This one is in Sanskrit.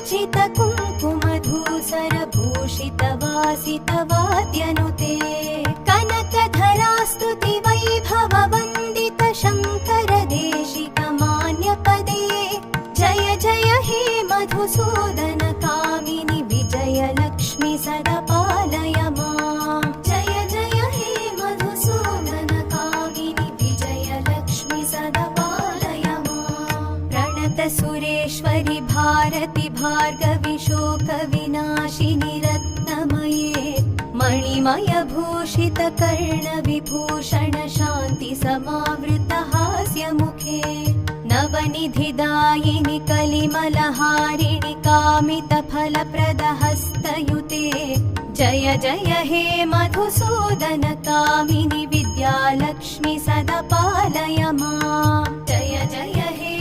अर्चित कुङ्कुमधूसरभूषित वासितवाद्यनुते कनकधरा स्तुति वैभव वन्दित शङ्कर देशिक मान्यपदे जय जय हे मधुसूदन कामिनि विजय लक्ष्मि सदा पालय माम् जय जय हे मधुसूदन कामिनि विजय लक्ष्मि सदा पालय माम् प्रणत सुरेश्वरि भारति भार्गवि शोक विनाशिनि रत्नमये मणिमय भूषित कर्ण विभूषण शान्ति समावृत हास्य मुखे नवनिधिदायिनि कलिमलहारिणि कामित फलप्रद हस्तयुते जय जय हे मधुसूदन कामिनि विद्यालक्ष्मि सदा पालय माम् जय जय हे